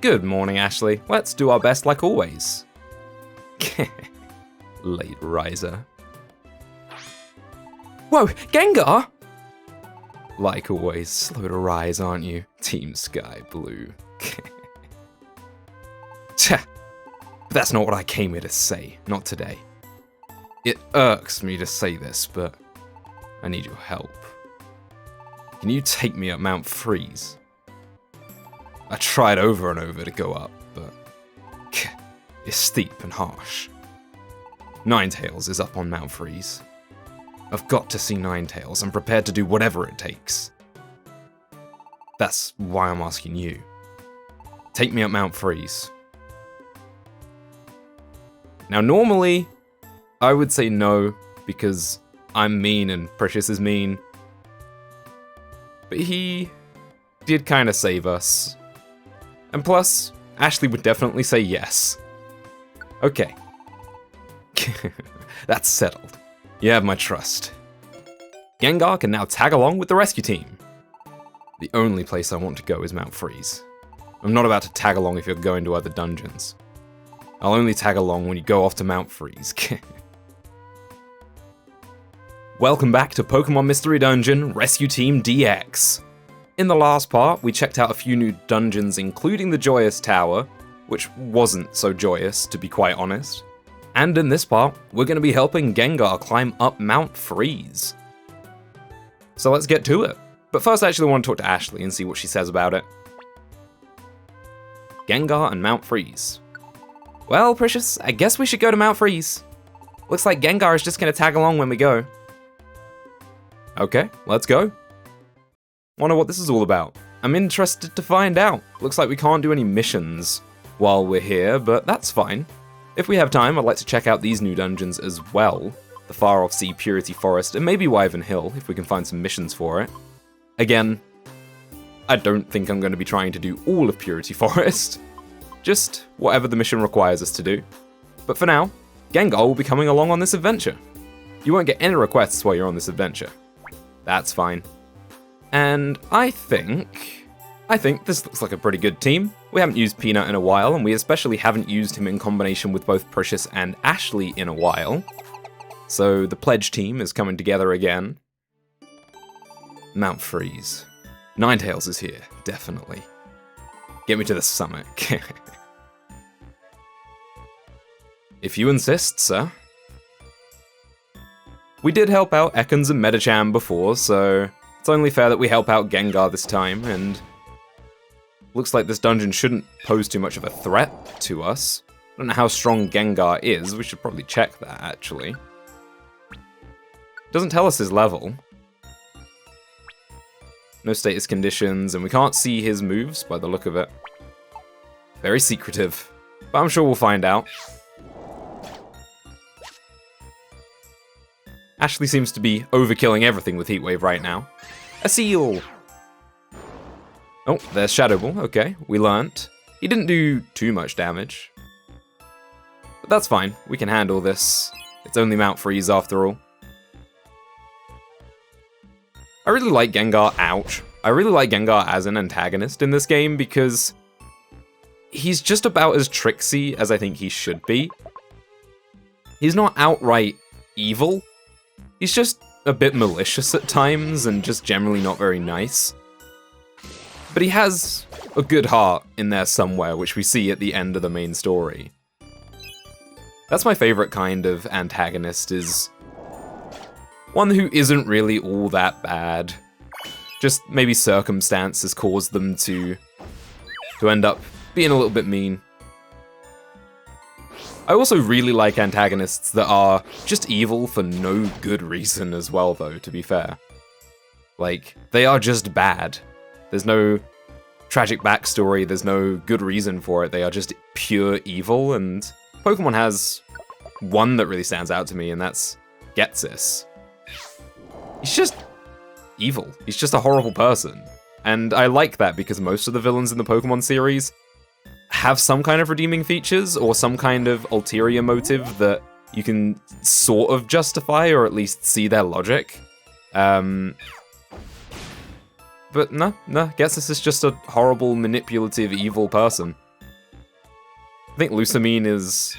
Good morning, Ashley. Let's do our best like always. Late riser. Whoa, Gengar! Like always, slow to rise, aren't you? Team Sky Blue. Tch, but that's not what I came here to say, not today. It irks me to say this, but I need your help. Can you take me up Mount Freeze? I tried over and over to go up, but it's steep and harsh. Ninetales is up on Mount Freeze. I've got to see Ninetales. I'm prepared to do whatever it takes. That's why I'm asking you. Take me up Mount Freeze. Now normally, I would say no, because I'm mean and Precious is mean. But he did kind of save us. And plus, Ashley would definitely say yes. Okay. That's settled. You have my trust. Gengar can now tag along with the rescue team. The only place I want to go is Mount Freeze. I'm not about to tag along if you're going to other dungeons. I'll only tag along when you go off to Mount Freeze. Welcome back to Pokemon Mystery Dungeon Rescue Team DX. In the last part, we checked out a few new dungeons, including the Joyous Tower, which wasn't so joyous, to be quite honest. And in this part, we're going to be helping Gengar climb up Mount Freeze. So let's get to it. But first, I actually want to talk to Ashley and see what she says about it. Gengar and Mount Freeze. Well, Precious, I guess we should go to Mount Freeze. Looks like Gengar is just going to tag along when we go. Okay, let's go. Wonder what this is all about. I'm interested to find out. Looks like we can't do any missions while we're here, but that's fine. If we have time, I'd like to check out these new dungeons as well. The Far Off Sea Purity Forest, and maybe Wyvern Hill, if we can find some missions for it. Again, I don't think I'm going to be trying to do all of Purity Forest. Just whatever the mission requires us to do. But for now, Gengar will be coming along on this adventure. You won't get any requests while you're on this adventure. That's fine. And I think this looks like a pretty good team. We haven't used Peanut in a while, and we especially haven't used him in combination with both Precious and Ashley in a while. So the Pledge team is coming together again. Mount Freeze. Ninetales is here, definitely. Get me to the summit. If you insist, sir. We did help out Ekans and Medicham before, so it's only fair that we help out Gengar this time, and looks like this dungeon shouldn't pose too much of a threat to us. I don't know how strong Gengar is, we should probably check that, actually. Doesn't tell us his level. No status conditions, and we can't see his moves by the look of it. Very secretive, but I'm sure we'll find out. Ashley seems to be overkilling everything with Heat Wave right now. A seal! Oh, there's Shadow Ball. Okay, we learnt. He didn't do too much damage. But that's fine. We can handle this. It's only Mount Freeze after all. I really like Gengar, ouch. I really like Gengar as an antagonist in this game because he's just about as tricksy as I think he should be. He's not outright evil. He's just a bit malicious at times and just generally not very nice. But he has a good heart in there somewhere, which we see at the end of the main story. That's my favorite kind of antagonist, is one who isn't really all that bad. Just maybe circumstances caused them to end up being a little bit mean. I also really like antagonists that are just evil for no good reason as well, though, to be fair. Like, they are just bad. There's no tragic backstory, there's no good reason for it, they are just pure evil, and Pokemon has one that really stands out to me, and that's Getsis. He's just evil. He's just a horrible person. And I like that because most of the villains in the Pokemon series have some kind of redeeming features or some kind of ulterior motive that you can sort of justify or at least see their logic. But no, Getsis is just a horrible, manipulative, evil person. think Lusamine is...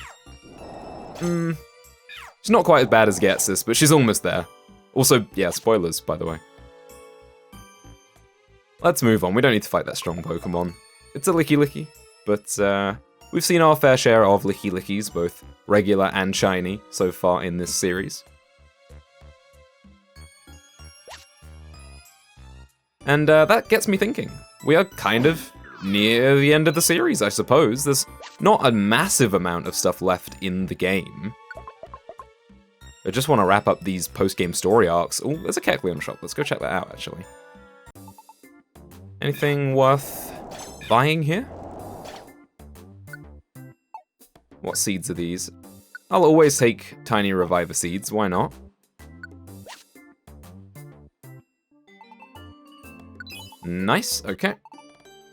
she's not quite as bad as Getsis, but she's almost there. Also, yeah, spoilers, by the way. Let's move on. We don't need to fight that strong Pokemon. It's a Licky Licky, but we've seen our fair share of Licky Lickies, both regular and shiny, so far in this series. And that gets me thinking. We are kind of near the end of the series, I suppose. There's not a massive amount of stuff left in the game. I just want to wrap up these post-game story arcs. Oh, there's a Kecleon shop. Let's go check that out, actually. Anything worth buying here? What seeds are these? I'll always take tiny reviver seeds, why not? Nice, okay.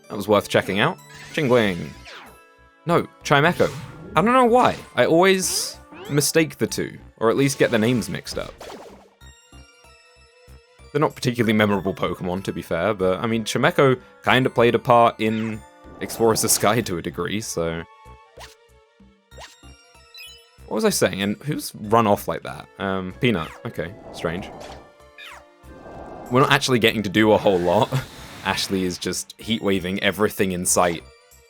That was worth checking out. Chingling. No, Chimecho. I don't know why. I always mistake the two, or at least get the names mixed up. They're not particularly memorable Pokemon, to be fair, but I mean, Chimecho kind of played a part in Explorers of Sky to a degree, so... What was I saying? And who's run off like that? Peanut. Okay, strange. We're not actually getting to do a whole lot. Ashley is just heat-waving everything in sight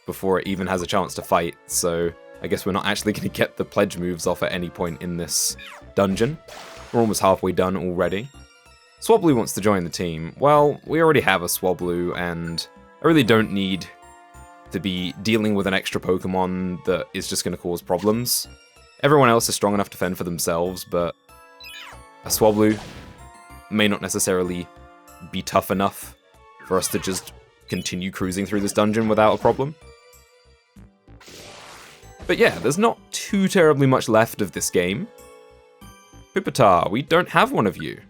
before it even has a chance to fight, so I guess we're not actually going to get the pledge moves off at any point in this dungeon. We're almost halfway done already. Swablu wants to join the team. Well, we already have a Swablu, and I really don't need to be dealing with an extra Pokemon that is just going to cause problems. Everyone else is strong enough to fend for themselves, but a Swablu may not necessarily be tough enough for us to just continue cruising through this dungeon without a problem. But yeah, there's not too terribly much left of this game. Pupitar, we don't have one of you.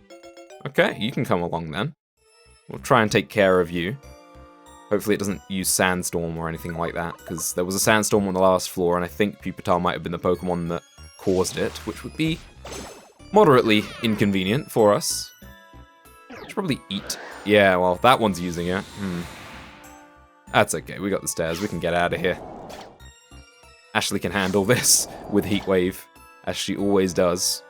Okay, you can come along then. We'll try and take care of you. Hopefully it doesn't use Sandstorm or anything like that, because there was a Sandstorm on the last floor, and I think Pupitar might have been the Pokemon that caused it, which would be moderately inconvenient for us. Should probably eat. Yeah, well, that one's using it. That's okay, we got the stairs, we can get out of here. Ashley can handle this with Heat Wave, as she always does.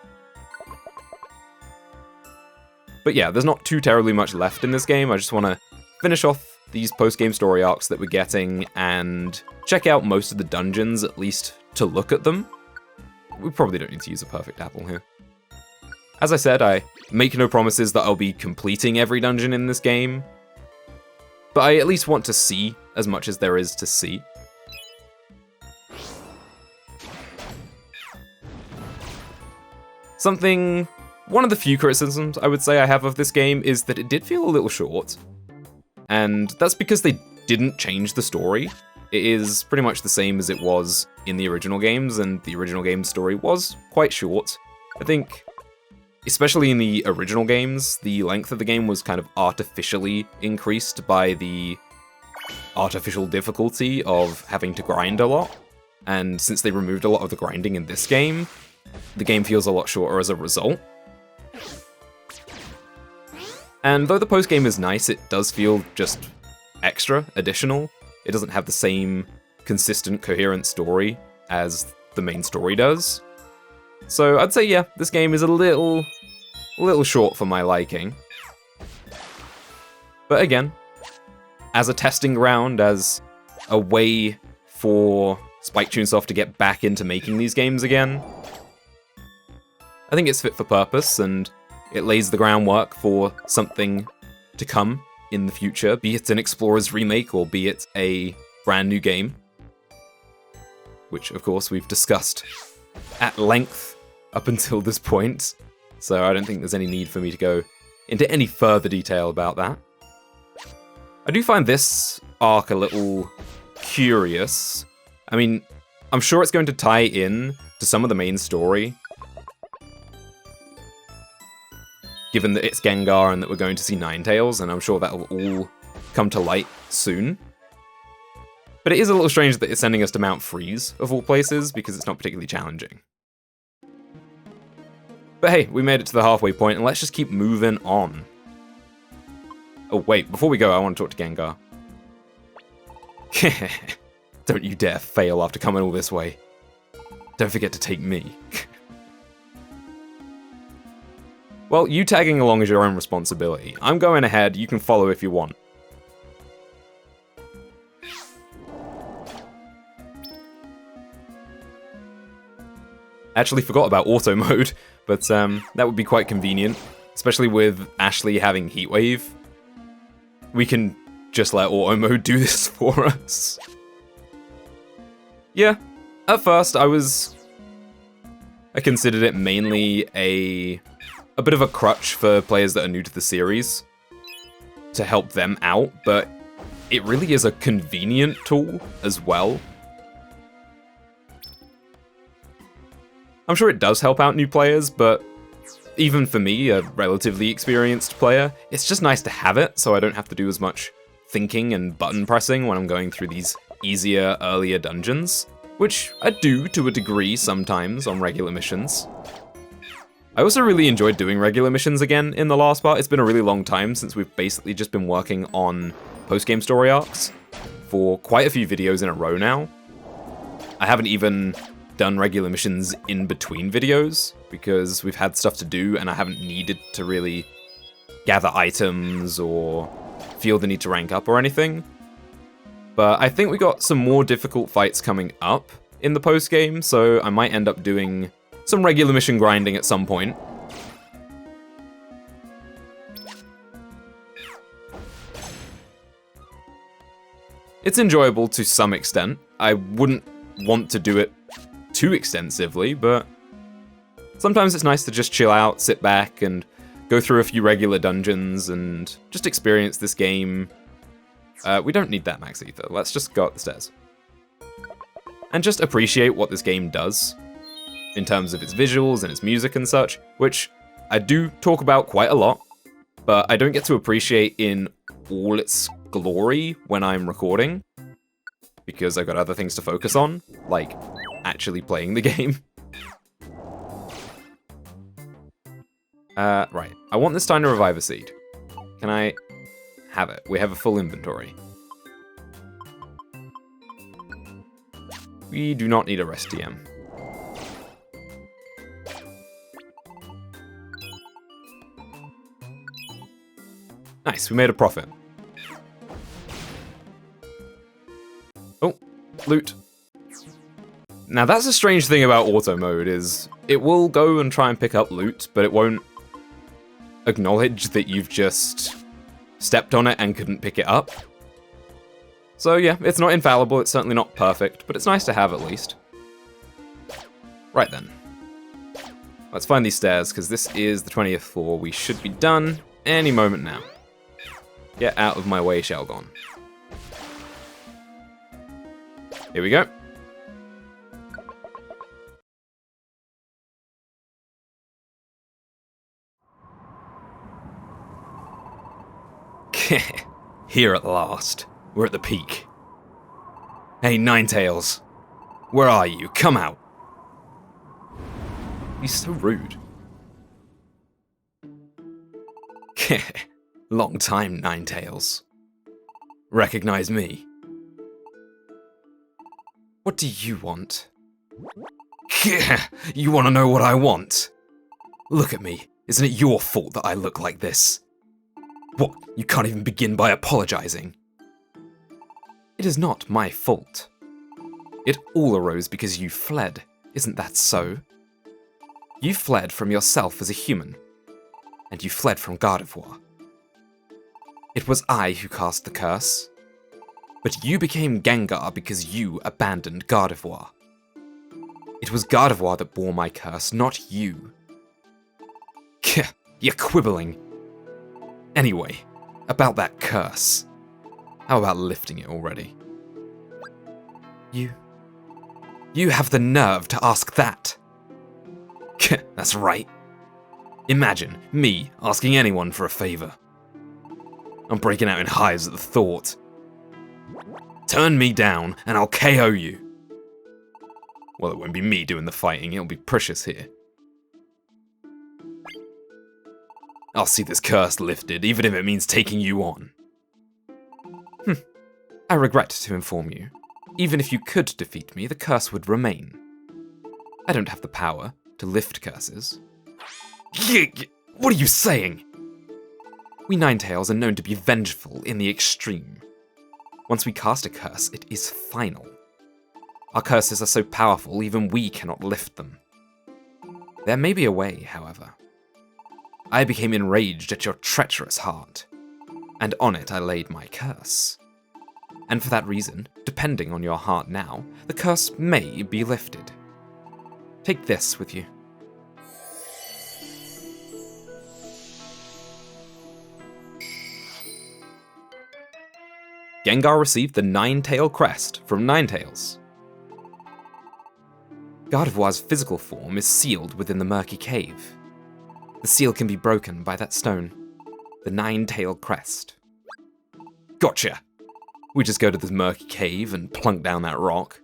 But yeah, there's not too terribly much left in this game. I just want to finish off these post-game story arcs that we're getting and check out most of the dungeons, at least to look at them. We probably don't need to use a perfect apple here. As I said, I make no promises that I'll be completing every dungeon in this game, but I at least want to see as much as there is to see. One of the few criticisms I would say I have of this game is that it did feel a little short. And that's because they didn't change the story. It is pretty much the same as it was in the original games, and the original game's story was quite short. I think, especially in the original games, the length of the game was kind of artificially increased by the artificial difficulty of having to grind a lot. And since they removed a lot of the grinding in this game, the game feels a lot shorter as a result. And though the post-game is nice, it does feel just extra, additional. It doesn't have the same consistent, coherent story as the main story does. So I'd say, yeah, this game is a little short for my liking. But again, as a testing ground, as a way for Spike Chunsoft to get back into making these games again, I think it's fit for purpose, and it lays the groundwork for something to come in the future, be it an Explorers remake or be it a brand new game. Which, of course, we've discussed at length up until this point, so I don't think there's any need for me to go into any further detail about that. I do find this arc a little curious. I mean, I'm sure it's going to tie in to some of the main story, given that it's Gengar and that we're going to see Ninetales, and I'm sure that will all come to light soon. But it is a little strange that it's sending us to Mount Freeze, of all places, because it's not particularly challenging. But hey, we made it to the halfway point, and let's just keep moving on. Oh wait, before we go, I want to talk to Gengar. Don't you dare fail after coming all this way. Don't forget to take me. Well, you tagging along is your own responsibility. I'm going ahead, you can follow if you want. Actually forgot about auto mode, but that would be quite convenient, especially with Ashley having Heatwave. We can just let auto mode do this for us. Yeah, at first I considered it mainly a bit of a crutch for players that are new to the series, to help them out, but it really is a convenient tool as well. I'm sure it does help out new players, but even for me, a relatively experienced player, it's just nice to have it so I don't have to do as much thinking and button pressing when I'm going through these easier, earlier dungeons, which I do to a degree sometimes on regular missions. I also really enjoyed doing regular missions again in the last part. It's been a really long time since we've basically just been working on post-game story arcs for quite a few videos in a row now. I haven't even done regular missions in between videos because we've had stuff to do and I haven't needed to really gather items or feel the need to rank up or anything. But I think we got some more difficult fights coming up in the post-game, so I might end up doing some regular mission grinding at some point. It's enjoyable to some extent. I wouldn't want to do it too extensively, but sometimes it's nice to just chill out, sit back, and go through a few regular dungeons and just experience this game. We don't need that max ether. Let's just go up the stairs. And just appreciate what this game does in terms of its visuals and its music and such, which I do talk about quite a lot, but I don't get to appreciate in all its glory when I'm recording, because I've got other things to focus on, like actually playing the game. Right. I want this time to revive a seed. Can I have it? We have a full inventory. We do not need a rest TM. Nice, we made a profit. Oh, loot. Now that's a strange thing about auto mode, is it will go and try and pick up loot, but it won't acknowledge that you've just stepped on it and couldn't pick it up. So yeah, it's not infallible, it's certainly not perfect, but it's nice to have at least. Right then. Let's find these stairs, because this is the 20th floor. We should be done any moment now. Get out of my way, Shelgon. Here we go. Here at last. We're at the peak. Hey, Ninetales. Where are you? Come out. He's so rude. Long time, Ninetales. Recognize me? What do you want? You want to know what I want? Look at me. Isn't it your fault that I look like this? What? You can't even begin by apologizing. It is not my fault. It all arose because you fled. Isn't that so? You fled from yourself as a human. And you fled from Gardevoir. It was I who cast the curse. But you became Gengar because you abandoned Gardevoir. It was Gardevoir that bore my curse, not you. You're quibbling. Anyway, about that curse. How about lifting it already? You have the nerve to ask that. That's right. Imagine me asking anyone for a favor. I'm breaking out in hives at the thought. Turn me down and I'll KO you. Well, it won't be me doing the fighting, it'll be Precious here. I'll see this curse lifted, even if it means taking you on. I regret to inform you, Even if you could defeat me, the curse would remain. I don't have the power to lift curses. What are you saying? We Ninetales are known to be vengeful in the extreme. Once we cast a curse, it is final. Our curses are so powerful, even we cannot lift them. There may be a way, however. I became enraged at your treacherous heart, and on it I laid my curse. And for that reason, depending on your heart now, the curse may be lifted. Take this with you. Gengar received the Nine-Tail Crest from Ninetales. Gardevoir's physical form is sealed within the Murky Cave. The seal can be broken by that stone, the Nine-Tail Crest. Gotcha! We just go to this Murky Cave and plunk down that rock,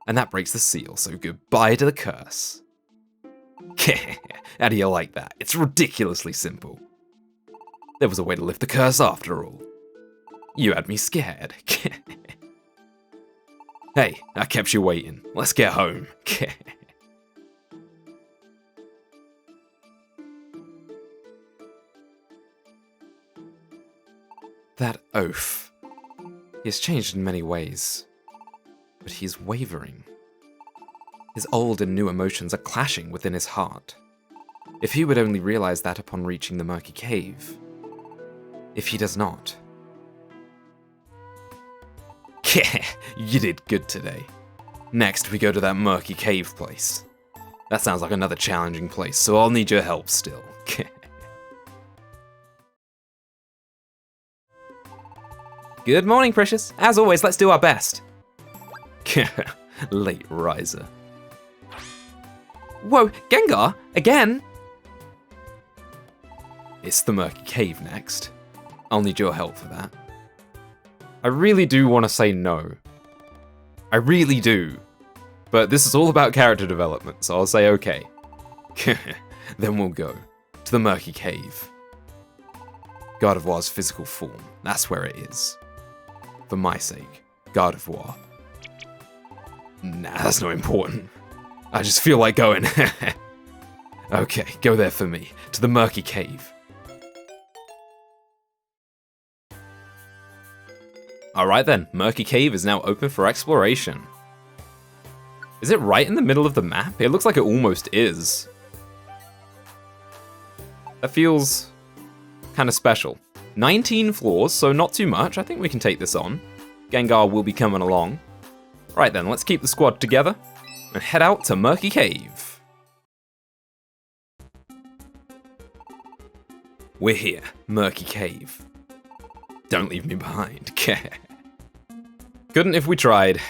and that breaks the seal, so goodbye to the curse. How do you like that? It's ridiculously simple. There was a way to lift the curse after all. You had me scared. Hey, I kept you waiting. Let's get home. That oaf. He has changed in many ways, but he's wavering. His old and new emotions are clashing within his heart. If he would only realize that upon reaching the Murky Cave. If he does not. You did good today. Next, we go to that Murky Cave place. That sounds like another challenging place, so I'll need your help still. Good morning, Precious. As always, let's do our best. Late riser. Whoa, Gengar? Again? It's the Murky Cave next. I'll need your help for that. I really do want to say no. I really do. But this is all about character development, so I'll say okay. Then we'll go to the Murky Cave. Gardevoir's physical form, that's where it is. For my sake, Gardevoir. Nah, that's not important. I just feel like going. Okay, go there for me, to the Murky Cave. Alright then, Murky Cave is now open for exploration. Is it right in the middle of the map? It looks like it almost is. That feels kind of special. 19 floors, so not too much. I think we can take this on. Gengar will be coming along. Right then, let's keep the squad together and head out to Murky Cave. We're here, Murky Cave. Don't leave me behind. Couldn't if we tried.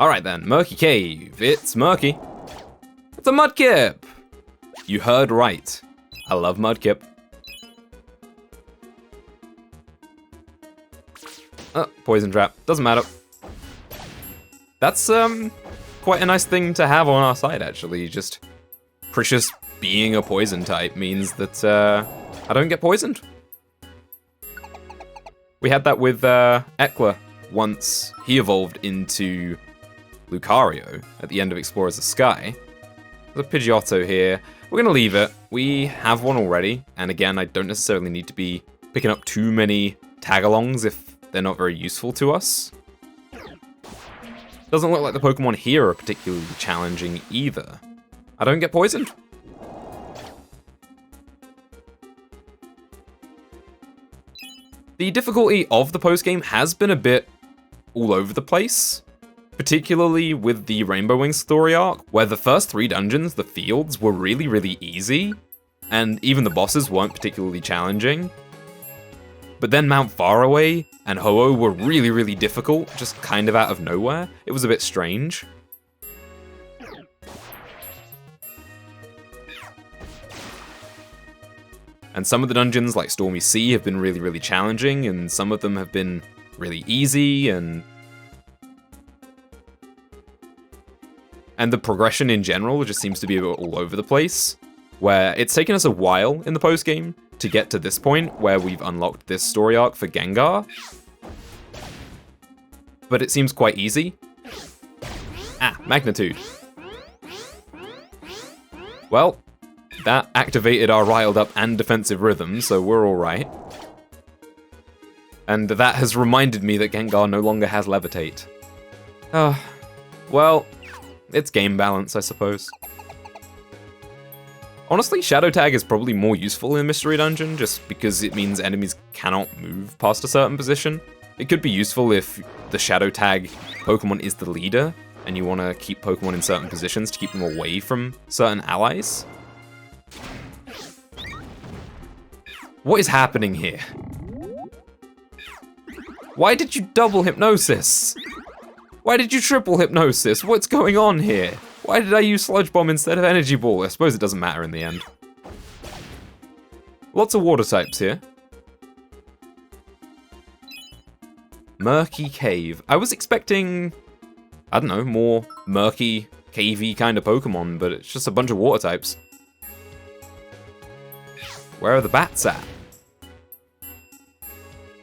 Alright then, Murky Cave. It's murky. It's a Mudkip! You heard right. I love Mudkip. Oh, poison trap. Doesn't matter. That's quite a nice thing to have on our side, actually. Just Precious being a poison type means that I don't get poisoned. We had that with Ekla once he evolved into Lucario at the end of Explorers of Sky. There's a Pidgeotto here. We're gonna leave it. We have one already, and again, I don't necessarily need to be picking up too many tagalongs if they're not very useful to us. Doesn't look like the Pokemon here are particularly challenging either. I don't get poisoned. The difficulty of the postgame has been a bit all over the place, particularly with the Rainbow Wings story arc, where the first 3 dungeons, the fields, were really, really easy, and even the bosses weren't particularly challenging. But then Mount Faraway and Ho-Oh were really, really difficult, just kind of out of nowhere. It was a bit strange. And some of the dungeons, like Stormy Sea, have been really, really challenging, and some of them have been really easy, and the progression in general just seems to be a bit all over the place. where it's taken us a while in the post-game to get to this point where we've unlocked this story arc for Gengar. But it seems quite easy. Ah, magnitude. Well, that activated our riled up and defensive rhythm, so we're alright. And that has reminded me that Gengar no longer has levitate. Well, it's game balance, I suppose. Honestly, Shadow Tag is probably more useful in Mystery Dungeon, just because it means enemies cannot move past a certain position. It could be useful if the Shadow Tag Pokemon is the leader, and you want to keep Pokemon in certain positions to keep them away from certain allies. What is happening here? Why did you double Hypnosis? Why did you triple Hypnosis? What's going on here? Why did I use Sludge Bomb instead of Energy Ball? I suppose it doesn't matter in the end. Lots of water types here. Murky Cave. I was expecting, I don't know, more murky, cavey kind of Pokemon, but it's just a bunch of water types. Where are the bats at?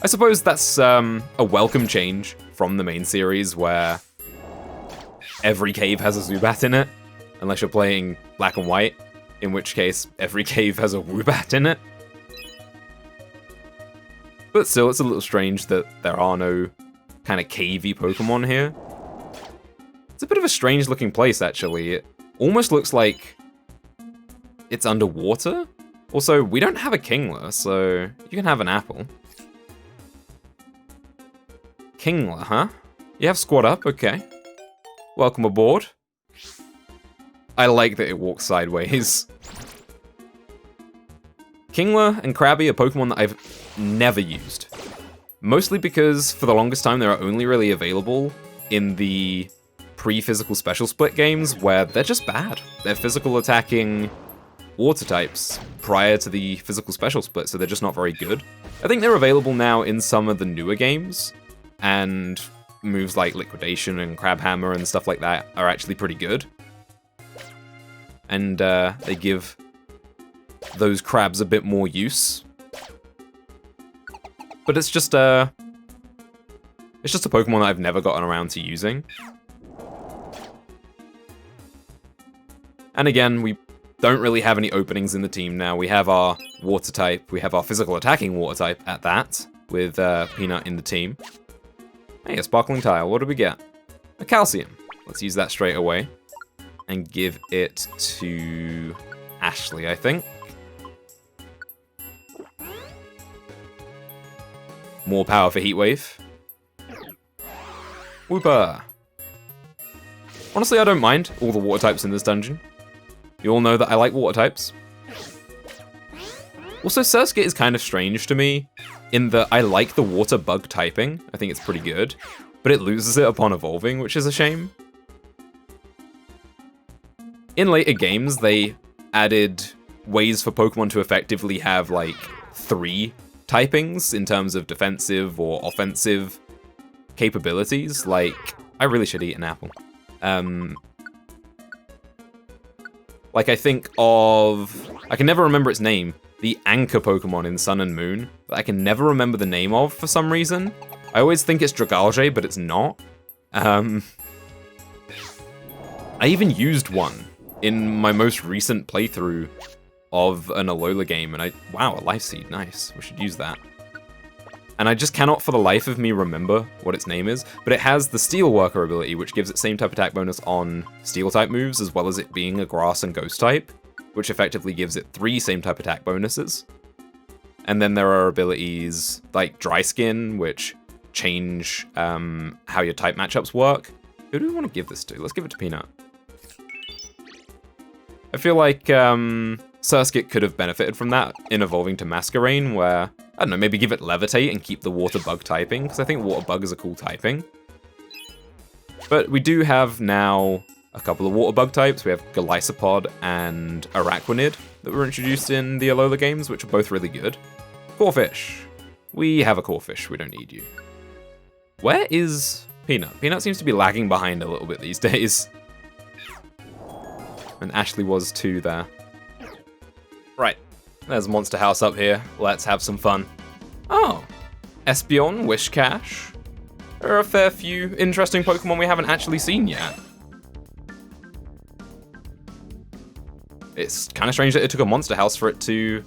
I suppose that's a welcome change from the main series where every cave has a Zubat in it, unless you're playing Black and White, in which case every cave has a Woobat in it. But still, it's a little strange that there are no kind of cavey Pokemon here. It's a bit of a strange looking place, actually. It almost looks like it's underwater. Also, we don't have a Kingler, so you can have an apple. Kingler, huh? You have Squad Up, okay. Welcome aboard. I like that it walks sideways. Kingler and Krabby are Pokemon that I've never used. Mostly because, for the longest time, they are only really available in the pre-physical special split games where they're just bad. They're physical attacking water types prior to the physical special split, so they're just not very good. I think they're available now in some of the newer games, and moves like Liquidation and Crab Hammer and stuff like that are actually pretty good. And they give those crabs a bit more use. But it's just a Pokemon that I've never gotten around to using. And again, we don't really have any openings in the team now. We have our water type, we have our physical attacking water type at that, with Peanut in the team. Hey, a Sparkling Tile, what do we get? A Calcium. Let's use that straight away. And give it to Ashley, I think. More power for Heat Wave. Whooper. Honestly, I don't mind all the water types in this dungeon. You all know that I like water types. Also, Surskit is kind of strange to me, in that I like the water bug typing. I think it's pretty good, but it loses it upon evolving, which is a shame. In later games, they added ways for Pokemon to effectively have, like, 3 typings in terms of defensive or offensive capabilities. Like, I really should eat an apple. Like, I think of... I can never remember its name. The anchor Pokemon in Sun and Moon that I can never remember the name of for some reason. I always think it's Dragalge, but it's not. I even used one in my most recent playthrough of an Alola game, and wow, a Life Seed, nice. We should use that. And I just cannot for the life of me remember what its name is, but it has the Steelworker ability, which gives it same type attack bonus on Steel-type moves, as well as it being a Grass and Ghost type, which effectively gives it 3 same type attack bonuses. And then there are abilities like Dry Skin, which change how your type matchups work. Who do we want to give this to? Let's give it to Peanut. I feel like Surskit could have benefited from that in evolving to Masquerain, where, I don't know, maybe give it Levitate and keep the Water Bug typing, because I think Water Bug is a cool typing. But we do have now a couple of Water Bug types. We have Golisopod and Araquanid that were introduced in the Alola games, which are both really good. Corphish. We have a Corphish, we don't need you. Where is Peanut? Peanut seems to be lagging behind a little bit these days. And Ashley was too there. Right, there's Monster House up here. Let's have some fun. Oh, Espeon, Wishcash. There are a fair few interesting Pokemon we haven't actually seen yet. It's kind of strange that it took a Monster House for it to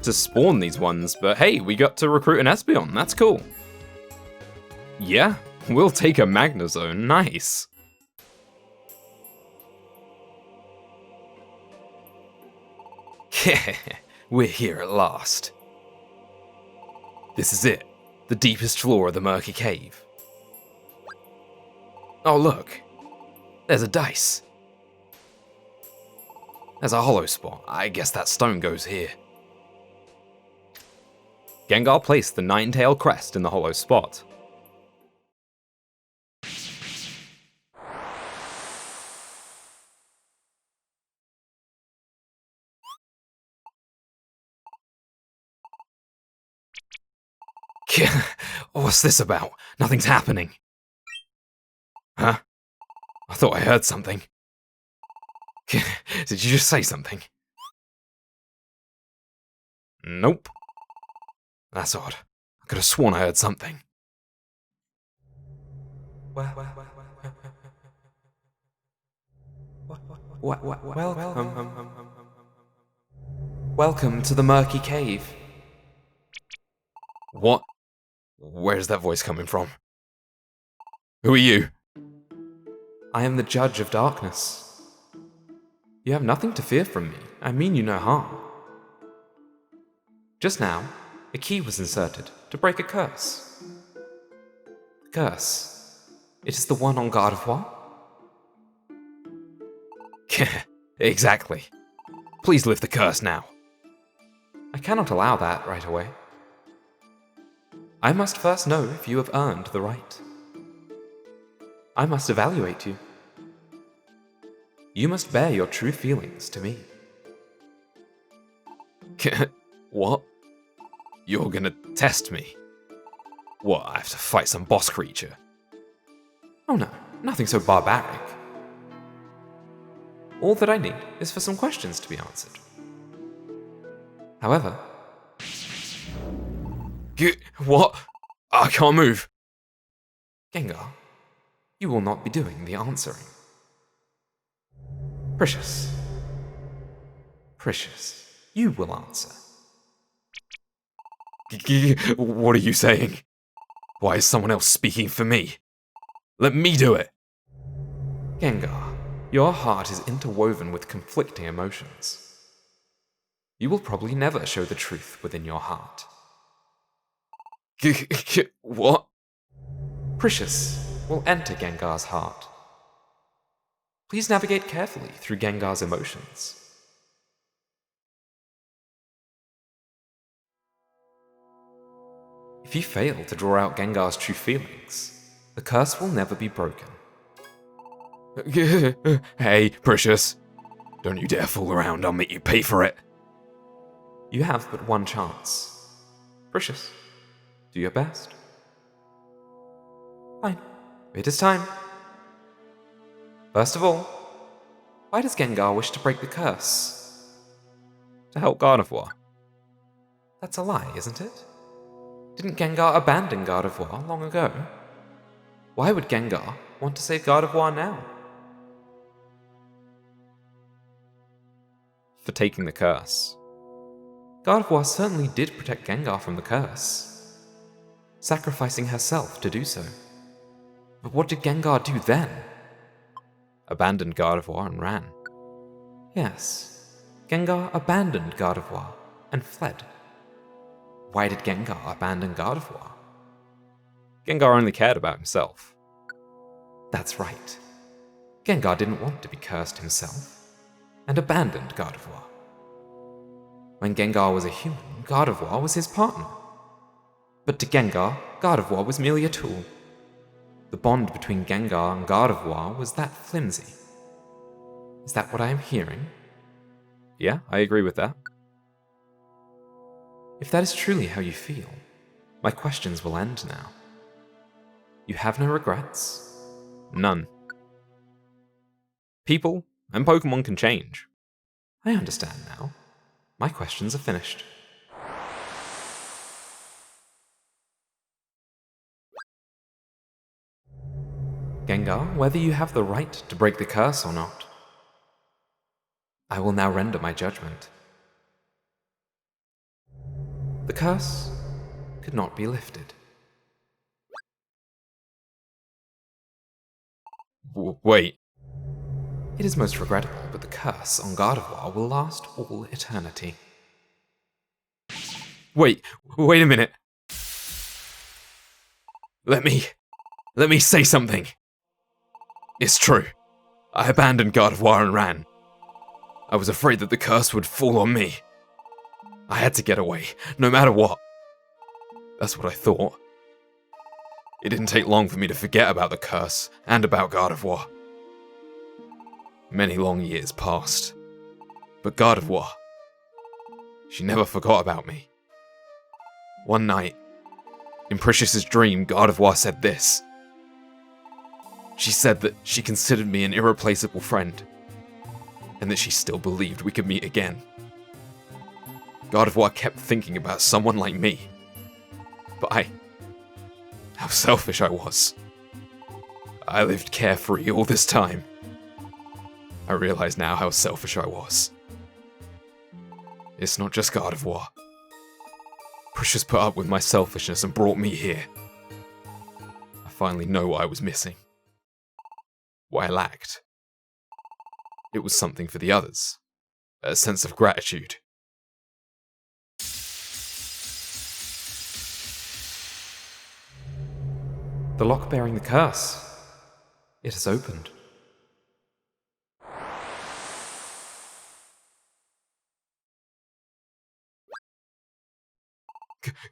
spawn these ones, but hey, we got to recruit an Espeon. That's cool. Yeah, we'll take a Magnezone. Nice. We're here at last. This is it, the deepest floor of the Murky Cave. Oh look, there's a dice. There's a hollow spot. I guess that stone goes here. Gengar placed the Ninetale crest in the hollow spot. What's this about? Nothing's happening. Huh? I thought I heard something. Did you just say something? Nope. That's odd. I could have sworn I heard something. Welcome to the Murky Cave. What? Where's that voice coming from? Who are you? I am the Judge of Darkness. You have nothing to fear from me. I mean you no harm. Just now, a key was inserted to break a curse. The curse. It is the one on Gardevoir? Exactly. Please lift the curse now. I cannot allow that right away. I must first know if you have earned the right. I must evaluate you. You must bear your true feelings to me. What? You're gonna test me? What, I have to fight some boss creature? Oh no, nothing so barbaric. All that I need is for some questions to be answered. However... What? I can't move. Gengar, you will not be doing the answering. Precious. Precious, you will answer. What are you saying? Why is someone else speaking for me? Let me do it! Gengar, your heart is interwoven with conflicting emotions. You will probably never show the truth within your heart. What? Precious will enter Gengar's heart. Please navigate carefully through Gengar's emotions. If you fail to draw out Gengar's true feelings, the curse will never be broken. Hey, Precious. Don't you dare fool around, I'll make you pay for it. You have but one chance. Precious, do your best. Fine. It is time. First of all, why does Gengar wish to break the curse? To help Gardevoir. That's a lie, isn't it? Didn't Gengar abandon Gardevoir long ago? Why would Gengar want to save Gardevoir now? For taking the curse. Gardevoir certainly did protect Gengar from the curse, sacrificing herself to do so. But what did Gengar do then? Abandoned Gardevoir and ran. Yes, Gengar abandoned Gardevoir and fled. Why did Gengar abandon Gardevoir? Gengar only cared about himself. That's right. Gengar didn't want to be cursed himself, and abandoned Gardevoir. When Gengar was a human, Gardevoir was his partner. But to Gengar, Gardevoir was merely a tool. The bond between Gengar and Gardevoir was that flimsy. Is that what I am hearing? Yeah, I agree with that. If that is truly how you feel, my questions will end now. You have no regrets? None. People and Pokémon can change. I understand now. my questions are finished. Gengar, whether you have the right to break the curse or not, I will now render my judgment. The curse could not be lifted. Wait. It is most regrettable, but the curse on Gardevoir will last all eternity. Wait a minute. Let me say something. It's true. I abandoned Gardevoir and ran. I was afraid that the curse would fall on me. I had to get away, no matter what. That's what I thought. It didn't take long for me to forget about the curse and about Gardevoir. Many long years passed, but Gardevoir, she never forgot about me. One night, in Precious's dream, Gardevoir said this. She said that she considered me an irreplaceable friend, and that she still believed we could meet again. Gardevoir kept thinking about someone like me, but how selfish I was. I lived carefree all this time. I realize now how selfish I was. It's not just Gardevoir. Precious put up with my selfishness and brought me here. I finally know what I was missing. What I lacked. It was something for the others. A sense of gratitude. The lock bearing the curse. It has opened.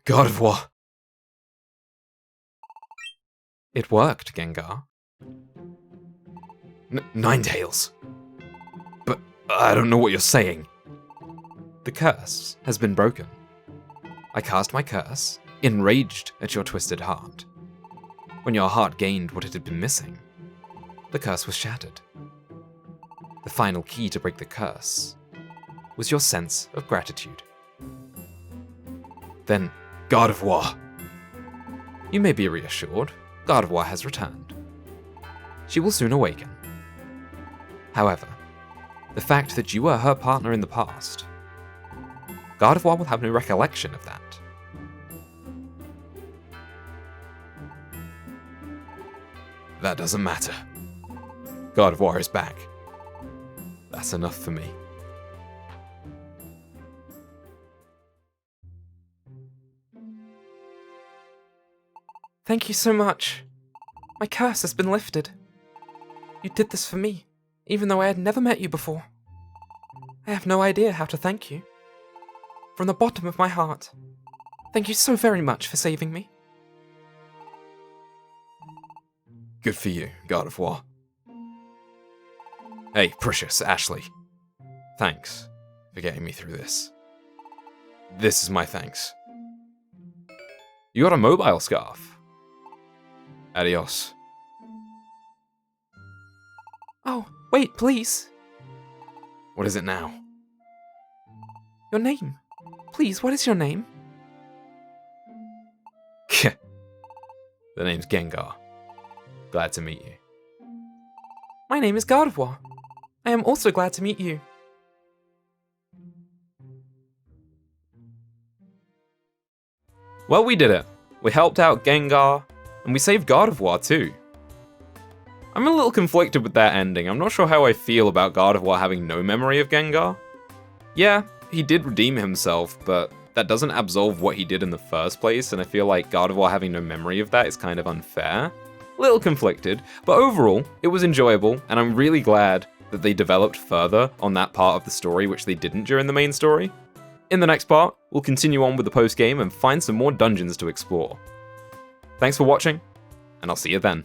Gardevoir. It worked, Gengar. Ninetales. But I don't know what you're saying. The curse has been broken. I cast my curse, enraged at your twisted heart. When your heart gained what it had been missing, the curse was shattered. The final key to break the curse was your sense of gratitude. Then, Gardevoir. You may be reassured, Gardevoir has returned. She will soon awaken. However, the fact that you were her partner in the past, Gardevoir will have no recollection of that. That doesn't matter. Gardevoir is back. That's enough for me. Thank you so much. My curse has been lifted. You did this for me, even though I had never met you before. I have no idea how to thank you. From the bottom of my heart, thank you so very much for saving me. Good for you, Gardevoir. Hey, Precious, Ashley. Thanks for getting me through this. This is my thanks. You got a mobile scarf. Adios. Oh, wait, please. What is it now? Your name. Please, what is your name? The name's Gengar. Glad to meet you. My name is Gardevoir. I am also glad to meet you. Well, we did it. We helped out Gengar, and we saved Gardevoir too. I'm a little conflicted with that ending. I'm not sure how I feel about Gardevoir having no memory of Gengar. Yeah, he did redeem himself, but that doesn't absolve what he did in the first place, and I feel like Gardevoir having no memory of that is kind of unfair. Little conflicted, but overall, it was enjoyable, and I'm really glad that they developed further on that part of the story which they didn't during the main story. In the next part, we'll continue on with the post-game and find some more dungeons to explore. Thanks for watching, and I'll see you then.